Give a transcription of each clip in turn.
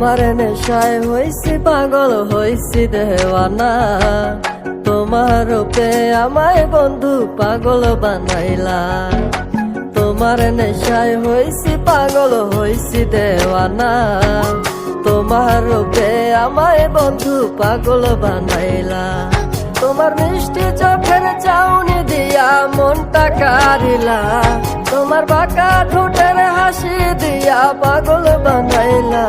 তোমার নেশায় হইছি পাগল, হইছি দেওয়ানা। তোমার রূপে আমায় বন্ধু পাগল বানাইলা। তোমার নেশায় হইছি পাগল, হইছি দেওয়ানা। তোমার রূপে আমায় বন্ধু পাগল বানাইলা। তোমার মিষ্টি চোখের চাউনি দিয়া মনটা কারিলা। তোমার বাঁকা ঠোঁটের হাসি দিয়া পাগল বানাইলা।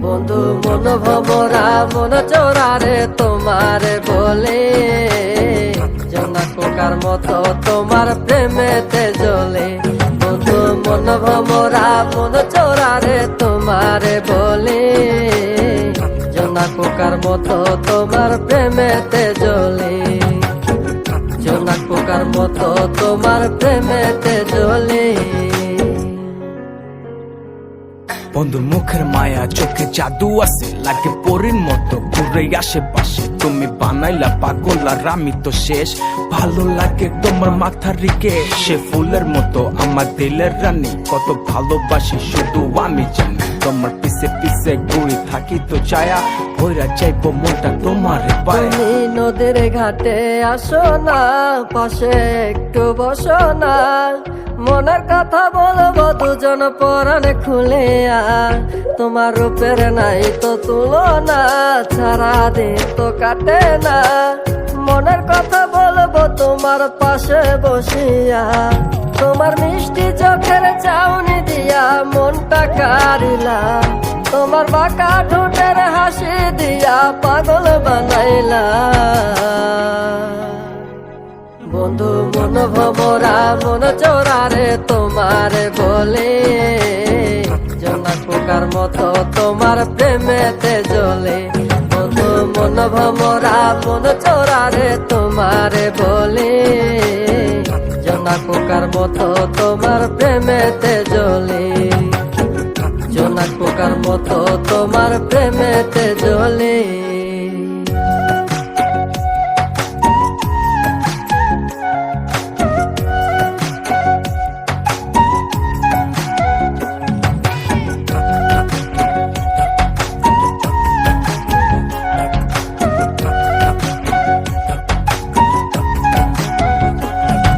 বন্ধু মন ভমরা মন চোরারে তোমার বলে, জোনা পোকার মতো তোমার প্রেমেতে জ্বলে। বন্ধু মন ভমরা মন চোরারে তোমার বলে, জোনা পোকার মতো তোমার প্রেমেতে জ্বলে। জোনা পোকার মতো তোমার প্রেমেতে জ্বলে। বন্ধুর মুখের মায়া চোখে জাদু আছে, লাগে পরীর মতো ঘুরে আশেপাশে। তুমি বানাইলা পাগল আর আমি তো শেষ। ভালো লাগে তোমার মাথার রিকে, সে ফুলের মতো আমার দিলের রানী। কত ভালোবাসি শুধু আমি জানি, তোমার পিছে পিছে ঘুরে থাকি তো ছায়া ভৈরা যাইবো মনটা তোমার পায়ে। তুমি নদীর ঘাটে আসো না, পাশে একটু বসো না। মনের কথা বলবো দুজন পরাণ খুলে। তোমার রূপের নাই তো তুলনা, সারা দিন তো কাটে না। মনের কথা বলবো তোমার পাশে বসিয়া। তোমার মিষ্টি চোখের চাউনি দিয়া মনটা কারিলা। তোমার বাঁকা ঠোঁটের হাসি দিয়া পাগল বানাইলা। বন্ধু মন ভমরা মন চোরারে তোমার বলে, জোনা পোকার মতো তোমার প্রেমেতে জ্বলে। বন্ধু মন ভমরা মন চোরারে তোমার বলে, জোনা পোকার মতো তোমার প্রেমেতে জ্বলে। জোনা পোকার মতো তোমার প্রেমেতে জ্বলে।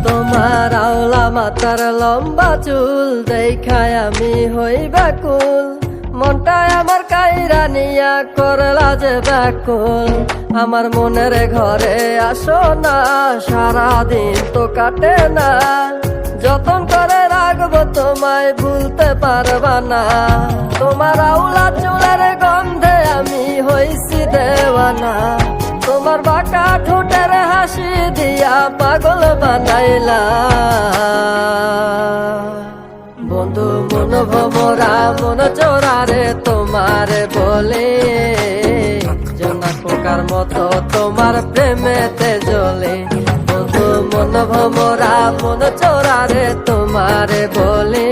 তোমার আওলা মাথার লম্বা চুল দেখায় আমি হই ব্যাকুল। মনটায় আমার কাইরা নিয়া করলা যে ব্যাকুল। আমার মনের ঘরে আসো না, সারাদিন তো কাটে না। যতন করে রাখবো তোমায় ভুলতে পারবা না। তোমার আওলা চুলের গন্ধে আমি হইছি দেওয়ানা। তোমার বাঁকা ঠোঁটের হাসি দিয়া পাগল বানাইলা। বন্ধু মন ভমরা মন চোরারে তোমার বলে, জোনা পোকার মতো তোমার প্রেমেতে জ্বলে। বন্ধু মন ভমরা মন চোরারে তোমার বলে,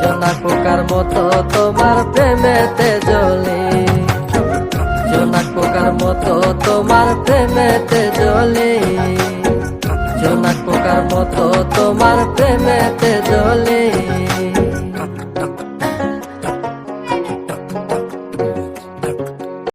জোনা পোকার মতো তোমার প্রেমেতে জ্বলে। জোনা পোকার মতো তোমার প্রেমেতে জ্বলে। জোনা পোকার মতো তোমার প্রেমেতে জ্বলে।